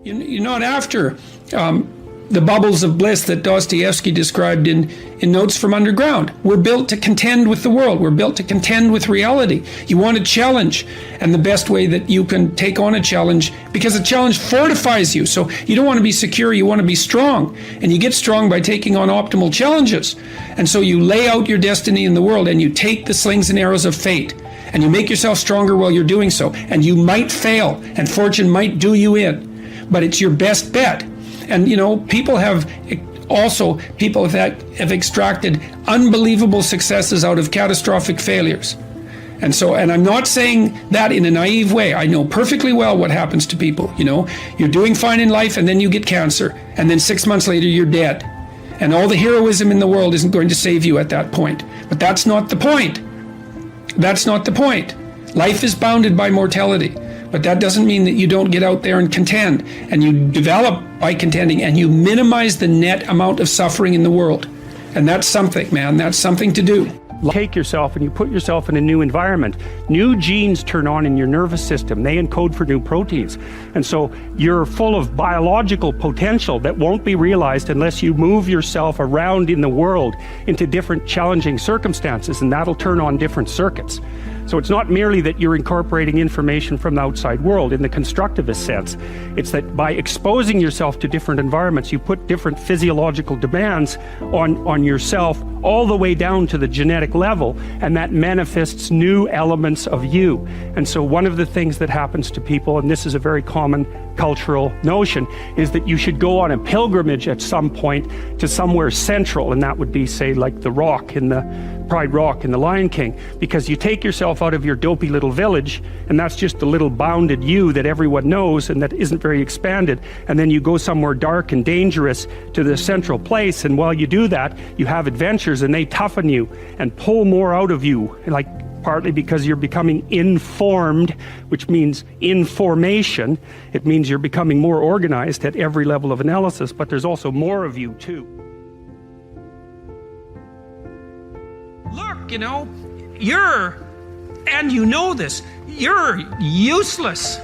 You're not after the bubbles of bliss that Dostoevsky described in Notes from Underground. We're built to contend with the world. We're built to contend with reality. You want a challenge, and the best way that you can take on a challenge, because a challenge fortifies you. So you don't want to be secure, you want to be strong. And you get strong by taking on optimal challenges. And so you lay out your destiny in the world, and you take the slings and arrows of fate, and you make yourself stronger while you're doing so. And you might fail, and fortune might do you in, but it's your best bet. And people that have extracted unbelievable successes out of catastrophic failures. And I'm not saying that in a naive way. I know perfectly well what happens to people. You're doing fine in life, and then you get cancer, and then 6 months later you're dead. And all the heroism in the world isn't going to save you at that point. But that's not the point. That's not the point. Life is bounded by mortality. But that doesn't mean that you don't get out there and contend, and you develop by contending, and you minimize the net amount of suffering in the world. And that's something, man. That's something to do. Take yourself and you put yourself in a new environment. New genes turn on in your nervous system. They encode for new proteins. And so you're full of biological potential that won't be realized unless you move yourself around in the world into different challenging circumstances, and that'll turn on different circuits. So it's not merely that you're incorporating information from the outside world in the constructivist sense. It's that by exposing yourself to different environments, you put different physiological demands on yourself all the way down to the genetic level, and that manifests new elements of you. And so one of the things that happens to people, and this is a very common cultural notion, is that you should go on a pilgrimage at some point to somewhere central, and that would be, say, like the Rock in the Pride Rock in The Lion King, because you take yourself out of your dopey little village, and that's just the little bounded you that everyone knows and that isn't very expanded, and then you go somewhere dark and dangerous to the central place, and while you do that, you have adventures, and they toughen you and pull more out of you, like partly because you're becoming informed, which means information. It means you're becoming more organized at every level of analysis, but there's also more of you too. Look, and you know this, you're useless.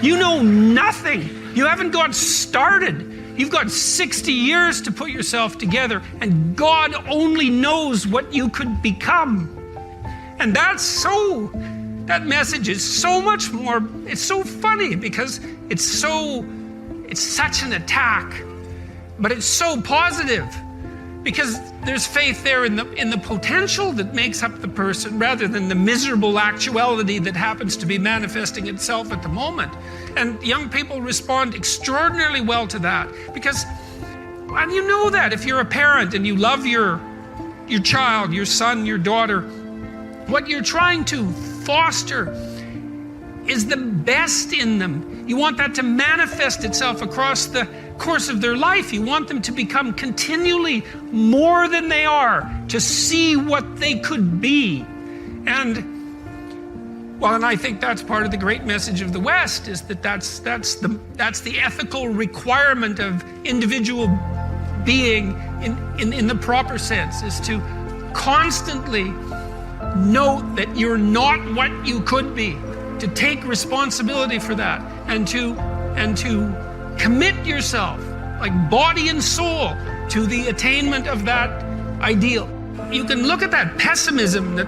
You know nothing. You haven't got started. You've got 60 years to put yourself together, and God only knows what you could become. And that message is so much more, it's so funny because it's such an attack, but it's so positive. Because there's faith there in the potential that makes up the person, rather than the miserable actuality that happens to be manifesting itself at the moment. And young people respond extraordinarily well to that, because, and you know that if you're a parent and you love your child, your son, your daughter, what you're trying to foster is the best in them. You want that to manifest itself across the course of their life. You want them to become continually more than they are, to see what they could be. And I think that's part of the great message of the West, is that's the ethical requirement of individual being in the proper sense, is to constantly note that you're not what you could be, to take responsibility for that, and to commit yourself, like body and soul, to the attainment of that ideal. You can look at that pessimism that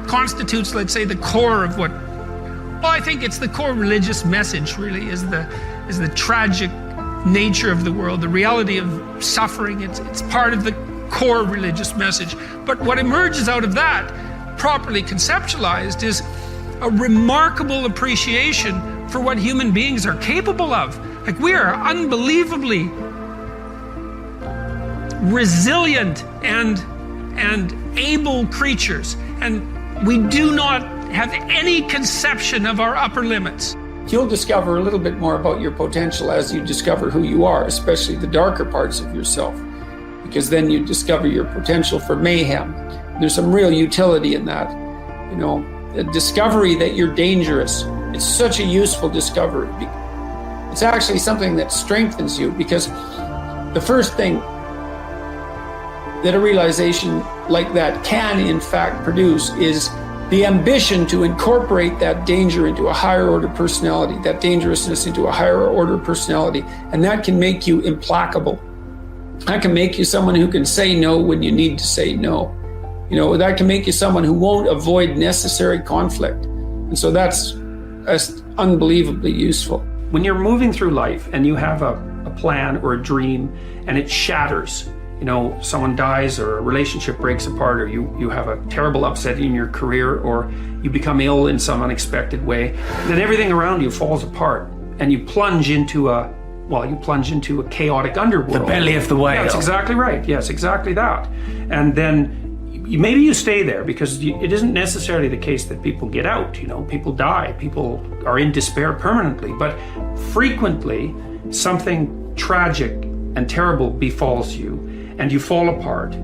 constitutes, let's say, the core of what, I think it's the core religious message, really, is the tragic nature of the world, the reality of suffering. It's part of the core religious message. But what emerges out of that, properly conceptualized, is a remarkable appreciation for what human beings are capable of. Like, we are unbelievably resilient and able creatures, and we do not have any conception of our upper limits. You'll discover a little bit more about your potential as you discover who you are, especially the darker parts of yourself, because then you discover your potential for mayhem. There's some real utility in that. The discovery that you're dangerous. It's such a useful discovery. It's actually something that strengthens you, because the first thing that a realization like that can in fact produce is the ambition to incorporate that danger into a higher order personality, that dangerousness into a higher order personality, and that can make you implacable. That can make you someone who can say no when you need to say no. That can make you someone who won't avoid necessary conflict. And so that's unbelievably useful. When you're moving through life and you have a plan or a dream and it shatters, someone dies or a relationship breaks apart, or you have a terrible upset in your career, or you become ill in some unexpected way, then everything around you falls apart and you plunge into a chaotic underworld. The belly of the whale. That's exactly right. Yes, exactly that. And then maybe you stay there because it isn't necessarily the case that people get out. People die. People are in despair permanently. But frequently, something tragic and terrible befalls you, and you fall apart,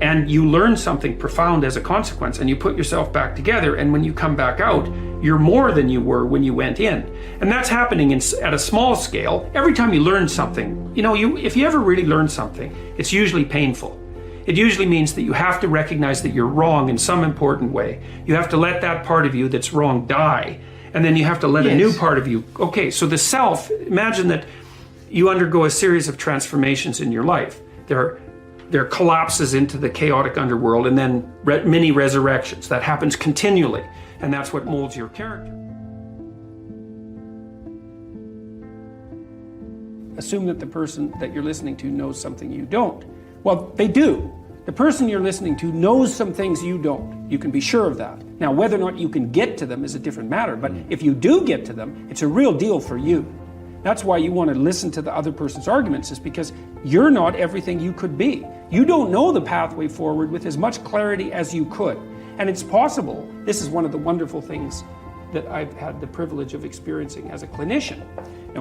and you learn something profound as a consequence, and you put yourself back together, and when you come back out, you're more than you were when you went in. And that's happening at a small scale. Every time you learn something, if you ever really learn something, it's usually painful. It usually means that you have to recognize that you're wrong in some important way. You have to let that part of you that's wrong die, and then you have to let a new part of you. Okay, so the self, imagine that you undergo a series of transformations in your life. There are collapses into the chaotic underworld, and then many resurrections. That happens continually, and that's what molds your character. Assume that the person that you're listening to knows something you don't. Well, they do. The person you're listening to knows some things you don't. You can be sure of that. Now, whether or not you can get to them is a different matter, but if you do get to them, it's a real deal for you. That's why you want to listen to the other person's arguments, is because you're not everything you could be. You don't know the pathway forward with as much clarity as you could. And it's possible. This is one of the wonderful things that I've had the privilege of experiencing as a clinician.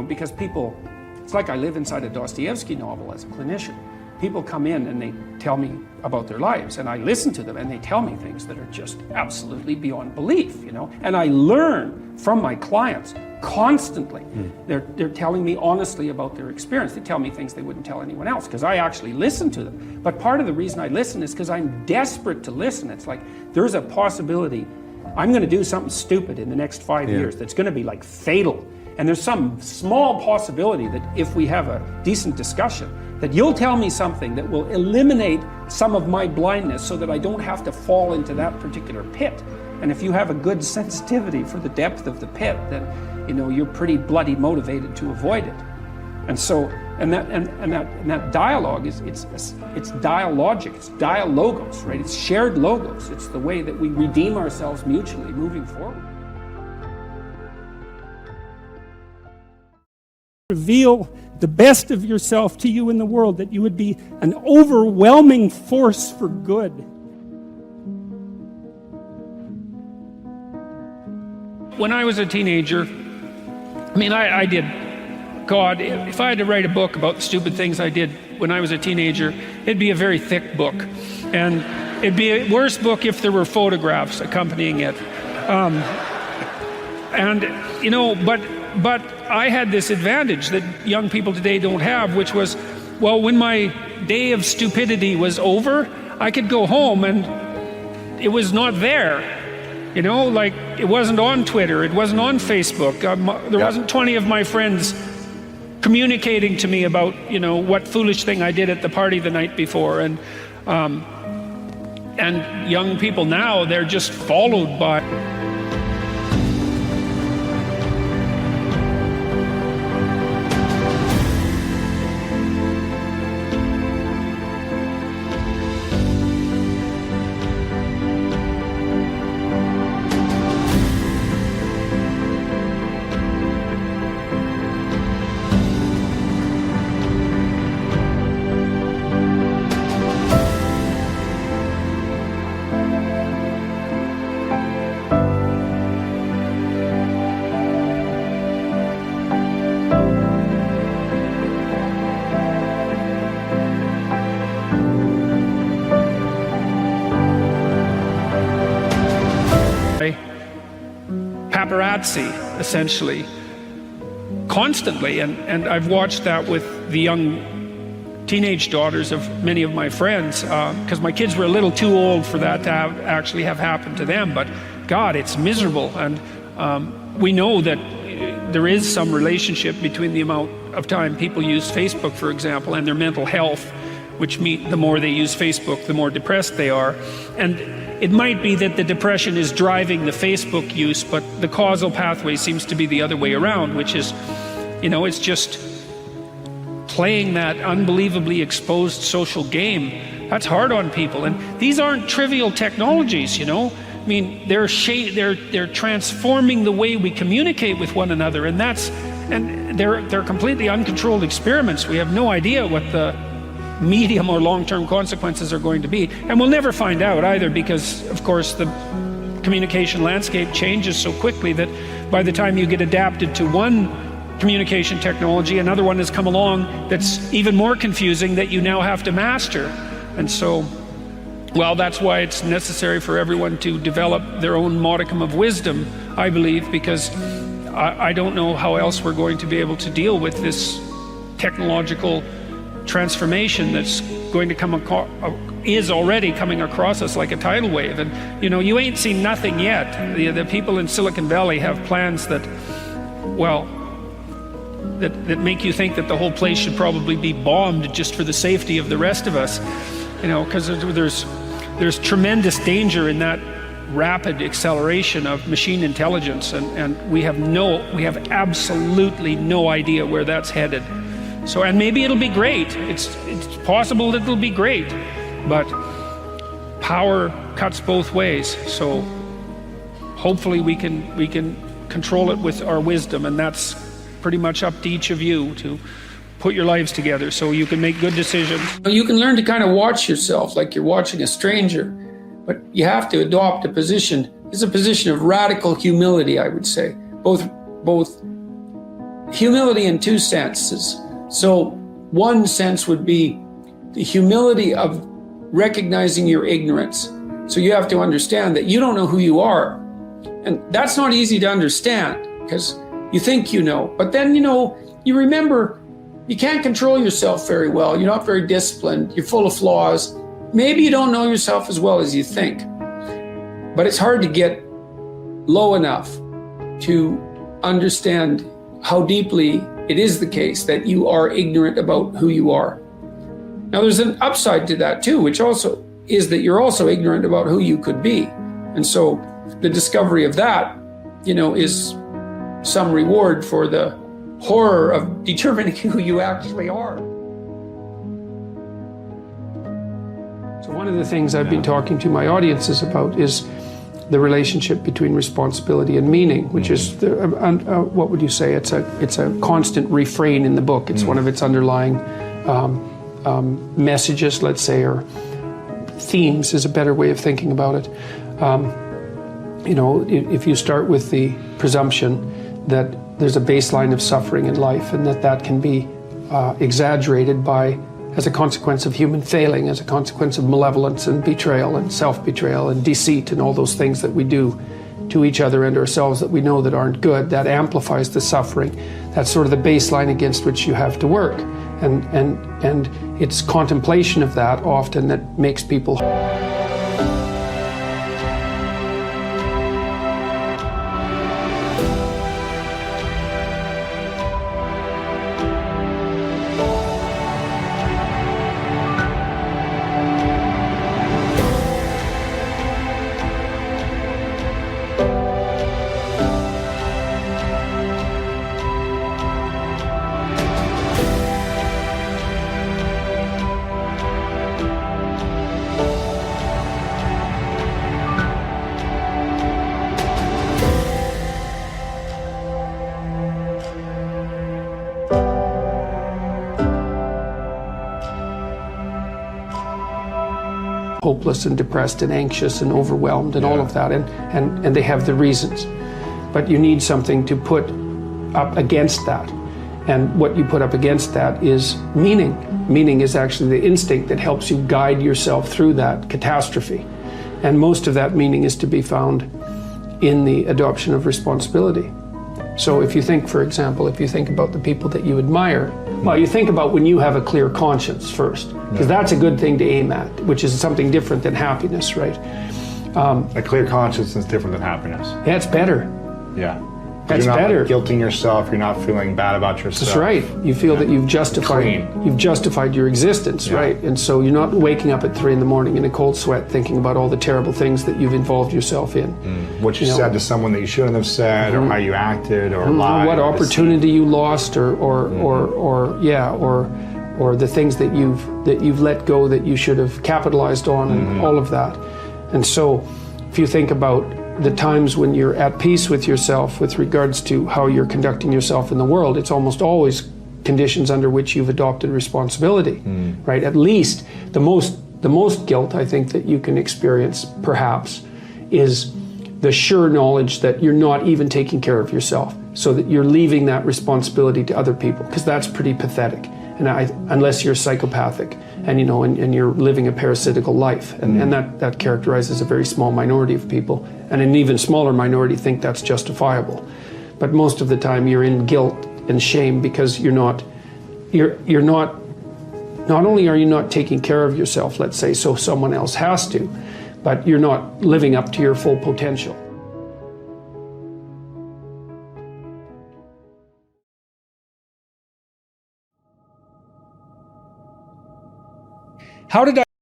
Because people, it's like I live inside a Dostoevsky novel as a clinician. People come in and they tell me about their lives, and I listen to them, and they tell me things that are just absolutely beyond belief, And I learn from my clients constantly. They're telling me honestly about their experience. They tell me things they wouldn't tell anyone else because I actually listen to them. But part of the reason I listen is because I'm desperate to listen. It's like there's a possibility I'm going to do something stupid in the next 5 years that's going to be like fatal. And there's some small possibility that if we have a decent discussion, that you'll tell me something that will eliminate some of my blindness so that I don't have to fall into that particular pit. And if you have a good sensitivity for the depth of the pit, then you're pretty bloody motivated to avoid it. And so, and that dialogue it's dialogic, it's dialogos, right? It's shared logos. It's the way that we redeem ourselves mutually moving forward. Reveal the best of yourself to you in the world, that you would be an overwhelming force for good. When I was a teenager, I did, God, if I had to write a book about the stupid things I did when I was a teenager, it'd be a very thick book. And it'd be a worse book if there were photographs accompanying it. But I had this advantage that young people today don't have, which was, when my day of stupidity was over, I could go home and it was not there. It wasn't on Twitter, it wasn't on Facebook. There wasn't 20 of my friends communicating to me about, what foolish thing I did at the party the night before. And young people now, they're just followed by... paparazzi, essentially, constantly, and I've watched that with the young teenage daughters of many of my friends, because my kids were a little too old for that to actually have happened to them, but God, it's miserable. And we know that there is some relationship between the amount of time people use Facebook, for example, and their mental health, which means the more they use Facebook, the more depressed they are. And it might be that the depression is driving the Facebook use, but the causal pathway seems to be the other way around, which is, it's just playing that unbelievably exposed social game. That's hard on people. And these aren't trivial technologies, I mean, they're transforming the way we communicate with one another, and they're completely uncontrolled experiments. We have no idea what the medium or long-term consequences are going to be, and we'll never find out either, because of course the communication landscape changes so quickly that by the time you get adapted to one communication technology, another one has come along that's even more confusing that you now have to master. And so, well, that's why it's necessary for everyone to develop their own modicum of wisdom, I believe, because I don't know how else we're going to be able to deal with this technological transformation that's going to is already coming across us like a tidal wave. And you ain't seen nothing yet. The people in Silicon Valley have plans that, well, that make you think that the whole place should probably be bombed just for the safety of the rest of us, because there's tremendous danger in that rapid acceleration of machine intelligence, and we have absolutely no idea where that's headed. So, and maybe it'll be great. It's possible that it'll be great, but power cuts both ways. So hopefully we can control it with our wisdom, and that's pretty much up to each of you to put your lives together so you can make good decisions. You can learn to kind of watch yourself like you're watching a stranger, but you have to adopt a position. It's a position of radical humility, I would say. Both humility in two senses. So one sense would be the humility of recognizing your ignorance. So you have to understand that you don't know who you are. And that's not easy to understand because you think you know. But then, you remember you can't control yourself very well. You're not very disciplined. You're full of flaws. Maybe you don't know yourself as well as you think. But it's hard to get low enough to understand how deeply it is the case that you are ignorant about who you are. Now, there's an upside to that too, which also is that you're also ignorant about who you could be. And so the discovery of that, is some reward for the horror of determining who you actually are. So one of the things I've been talking to my audiences about is the relationship between responsibility and meaning, which is, what would you say? It's a constant refrain in the book. It's one of its underlying messages, let's say, or themes is a better way of thinking about it. If you start with the presumption that there's a baseline of suffering in life and that can be exaggerated as a consequence of human failing, as a consequence of malevolence and betrayal and self-betrayal and deceit and all those things that we do to each other and ourselves that we know that aren't good, that amplifies the suffering. That's sort of the baseline against which you have to work. And it's contemplation of that often that makes people hopeless and depressed and anxious and overwhelmed and all of that, and they have the reasons. But you need something to put up against that. And what you put up against that is meaning. Meaning is actually the instinct that helps you guide yourself through that catastrophe. And most of that meaning is to be found in the adoption of responsibility. So if you think, for example, if you think about the people that you admire, well, you think about when you have a clear conscience first, because that's a good thing to aim at, which is something different than happiness, right? A clear conscience is different than happiness. Yeah, it's better. Yeah. That's you're not better. Like, guilting yourself. You're not feeling bad about yourself. That's right. You feel that you've justified your existence, right? And so you're not waking up at 3 a.m. in a cold sweat thinking about all the terrible things that you've involved yourself in. What you said to someone that you shouldn't have said, or how you acted, or lied. What opportunity you lost, or the things that you've let go that you should have capitalized on, and all of that. And so if you think about the times when you're at peace with yourself with regards to how you're conducting yourself in the world, it's almost always conditions under which you've adopted responsibility, right? At least the most guilt I think that you can experience perhaps is the sure knowledge that you're not even taking care of yourself, so that you're leaving that responsibility to other people, because that's pretty pathetic. And unless you're psychopathic and you're living a parasitical life, and that characterizes a very small minority of people, and an even smaller minority think that's justifiable. But most of the time you're in guilt and shame because not only are you not taking care of yourself, let's say, so someone else has to, but you're not living up to your full potential. How did I